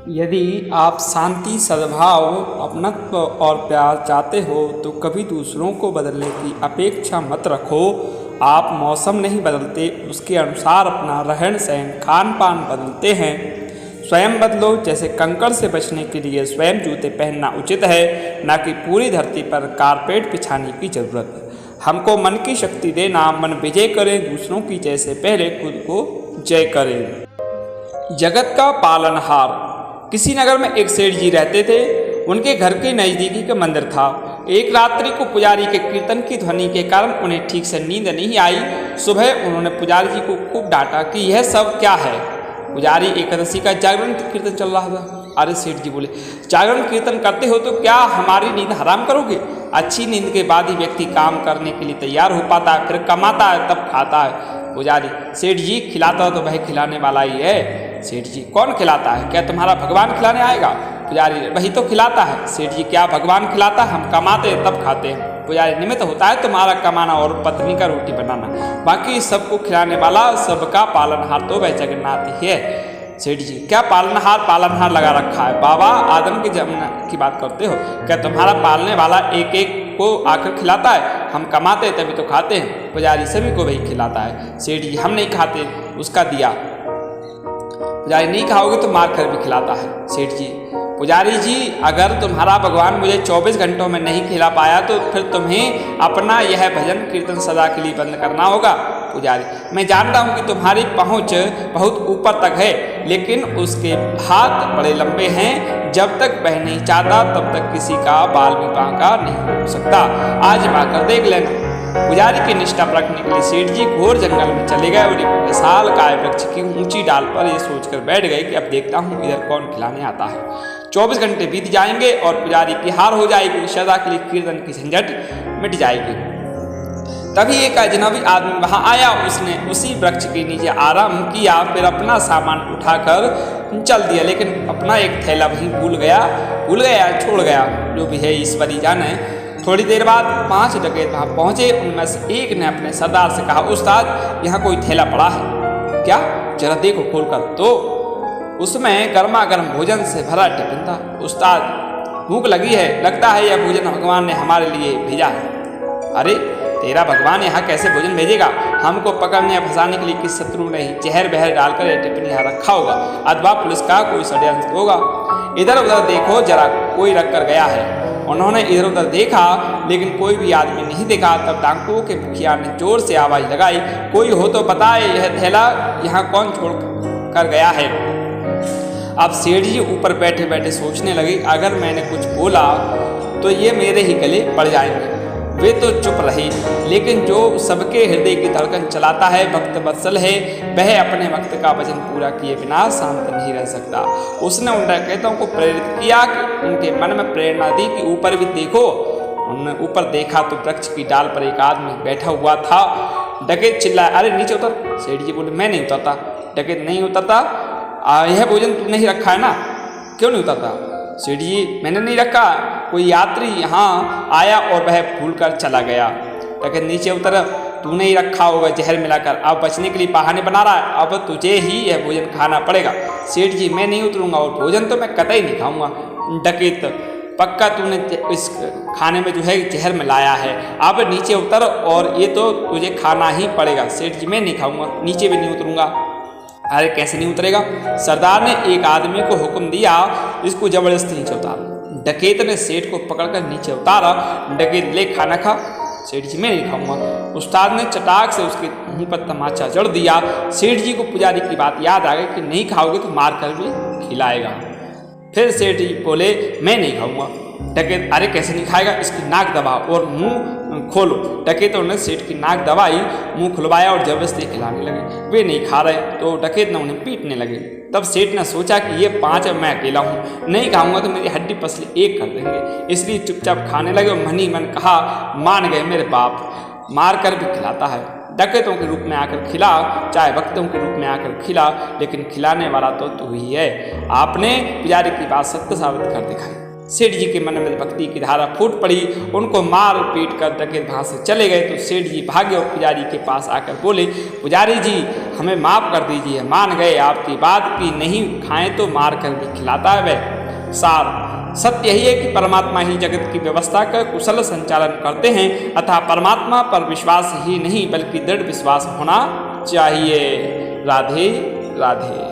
यदि आप शांति, सद्भाव, अपनत्व और प्यार चाहते हो तो कभी दूसरों को बदलने की अपेक्षा मत रखो। आप मौसम नहीं बदलते, उसके अनुसार अपना रहन सहन, खान पान बदलते हैं। स्वयं बदलो। जैसे कंकड़ से बचने के लिए स्वयं जूते पहनना उचित है, न कि पूरी धरती पर कारपेट बिछाने की जरूरत। हमको मन की शक्ति देना, मन विजय करें, दूसरों की जय से पहले खुद को जय करें। जगत का पालनहार। किसी नगर में एक सेठ जी रहते थे। उनके घर के नज़दीकी का मंदिर था। एक रात्रि को पुजारी के कीर्तन की ध्वनि के कारण उन्हें ठीक से नींद नहीं आई। सुबह उन्होंने पुजारी जी को खूब डांटा कि यह सब क्या है। पुजारी एकादशी का जागरण कीर्तन चल रहा था। अरे सेठ जी बोले, जागरण कीर्तन करते हो तो क्या हमारी नींद हराम करोगे? अच्छी नींद के बाद ही व्यक्ति काम करने के लिए तैयार हो पाता है, फिर कमाता है, तब खाता है। पुजारी, सेठ जी खिलाता तो वह खिलाने वाला ही है। सेठ जी, कौन खिलाता है? क्या तुम्हारा भगवान खिलाने आएगा? पुजारी, वही तो खिलाता है। सेठ जी, क्या भगवान खिलाता है? हम कमाते हैं तब खाते हैं। पुजारी, निमित्त होता है तुम्हारा कमाना और पत्नी का रोटी बनाना, बाकी सबको खिलाने वाला, सबका पालनहार तो वह जगन्नाथ ही है। सेठ जी, क्या पालनहार लगा रखा है? बाबा आदम के जन्म की बात करते हो? क्या तुम्हारा पालने वाला एक एक को आकर खिलाता है? हम कमाते हैं तभी तो खाते हैं। पुजारी, सभी को वही खिलाता है। सेठ जी, हम नहीं खाते, उसका दिया। पुजारी, नहीं खाओगे तो मार कर भी खिलाता है। सेठ जी, पुजारी जी, अगर तुम्हारा भगवान मुझे 24 घंटों में नहीं खिला पाया तो फिर तुम्हें अपना यह भजन कीर्तन सदा के लिए बंद करना होगा। पुजारी, मैं जानता हूँ कि तुम्हारी पहुँच बहुत ऊपर तक है, लेकिन उसके हाथ बड़े लंबे हैं। जब तक वह नहीं चाहता तब तक किसी का बाल भी बांका नहीं हो सकता। आज कर देख लेना। पुजारी की निष्ठा परखने के लिए सेठ जी घोर जंगल में चले गए और एक विशाल काय वृक्ष की ऊंची डाल पर ये सोचकर बैठ गए कि अब देखता हूँ इधर कौन खिलाने आता है। 24 घंटे बीत जाएंगे और पुजारी की हार हो जाएगी, सदा के लिए कीर्तन की झंझट मिट जाएगी। तभी एक अजनबी आदमी वहां आया। उसने उसी वृक्ष के नीचे आराम किया, फिर अपना सामान उठाकर चल दिया, लेकिन अपना एक थैला वहीं भूल गया, छोड़ गया। जो भी है ईश्वरी जाने। थोड़ी देर बाद 5 डकैत वहाँ पहुँचे। उनमें से एक ने अपने सरदार से कहा, उस्ताद यहाँ कोई थैला पड़ा है क्या? जरा देखो खोलकर। तो उसमें गर्मा गर्म भोजन से भरा टिफिन था। उस्ताद, भूख लगी है, लगता है यह भोजन भगवान ने हमारे लिए भेजा है। अरे तेरा भगवान यहाँ कैसे भोजन भेजेगा? हमको पकड़ने या फंसाने के लिए किस शत्रु ने ही जहर बहर डालकर यह टिफिन यहाँ रखा होगा, अथवा पुलिस का कोई षड्यंत्र होगा। इधर उधर देखो जरा, कोई रख कर गया है। उन्होंने इधर उधर देखा, लेकिन कोई भी आदमी नहीं देखा। तब डाकुओं के मुखिया ने जोर से आवाज लगाई, कोई हो तो बताए यह थैला यहाँ कौन छोड़ कर गया है। अब सेठ जी ऊपर बैठे बैठे सोचने लगे, अगर मैंने कुछ बोला तो ये मेरे ही गले पड़ जाएंगे। वे तो चुप रहे, लेकिन जो सबके हृदय की धड़कन चलाता है, भक्त वत्सल है, वह अपने भक्त का वचन पूरा किए बिना शांत नहीं रह सकता। उसने उन डकैतों को प्रेरित किया कि उनके मन में प्रेरणा दी कि ऊपर भी देखो। उन्होंने ऊपर देखा तो वृक्ष की डाल पर एक आदमी बैठा हुआ था। डकैत चिल्लाया, अरे नीचे उतर। सेठ जी बोले, मैं नहीं उतरता। डकैत, नहीं उतरता? यह भोजन तूने ही रखा है ना, क्यों नहीं उतरता? सेठ जी, मैंने नहीं रखा, कोई यात्री यहाँ आया और वह भूल कर चला गया। डकैत, नीचे उतर, तूने ही रखा होगा जहर मिलाकर। अब बचने के लिए बहाने बना रहा है, अब तुझे ही यह भोजन खाना पड़ेगा। सेठ जी, मैं नहीं उतरूंगा और भोजन तो मैं कतई नहीं खाऊंगा। डकैत, पक्का तूने इस खाने में जो है जहर मिलाया है, अब नीचे उतर और ये तो तुझे खाना ही पड़ेगा। सेठ जी, मैं नहीं खाऊंगा, नीचे भी नहीं उतरूंगा। अरे कैसे नहीं उतरेगा? सरदार ने एक आदमी को हुक्म दिया, इसको जबरदस्ती नीचे उतार। डकैत ने सेठ को पकड़कर नीचे उतारा। डकैत, ले खाना खा। सेठ जी, मैं नहीं खाऊंगा। उस्ताद ने चटाक से उसके मुंह पर तमाचा जड़ दिया। सेठ जी को पुजारी की बात याद आ गई कि नहीं खाओगे तो मार कर भी खिलाएगा। फिर सेठ जी बोले, मैं नहीं खाऊंगा। डकैत, अरे कैसे नहीं खाएगा? इसकी नाक दबाओ और मुंह खोलो। डकैतों ने सेठ की नाक दबाई, मुंह खुलवाया और जबरदस्ती खिलाने लगे। वे नहीं खा रहे तो डकैत ने उन्हें पीटने लगे। तब सेठ ने सोचा कि ये 5 है, मैं अकेला हूँ, नहीं खाऊंगा तो मेरी हड्डी पसली एक कर देंगे, इसलिए चुपचाप खाने लगे और मन ही मन कहा, मान गए मेरे बाप, मार कर भी खिलाता है। डकैतों के रूप में आकर खिला, चाहे भक्तों के रूप में आकर खिला, लेकिन खिलाने वाला तो तू ही है। आपने पुजारी की बात सत्य साबित कर दिखाई। सेठ जी के मन में भक्ति की धारा फूट पड़ी। उनको मार पीट कर डकैत वहाँ से चले गए तो सेठ जी भागे और पुजारी के पास आकर बोले, पुजारी जी हमें माफ़ कर दीजिए, मान गए आपकी बात की नहीं खाएं तो मार कर भी खिलाता है वह। सार सत्य यही है कि परमात्मा ही जगत की व्यवस्था का कुशल संचालन करते हैं, अतः परमात्मा पर विश्वास ही नहीं बल्कि दृढ़ विश्वास होना चाहिए। राधे राधे।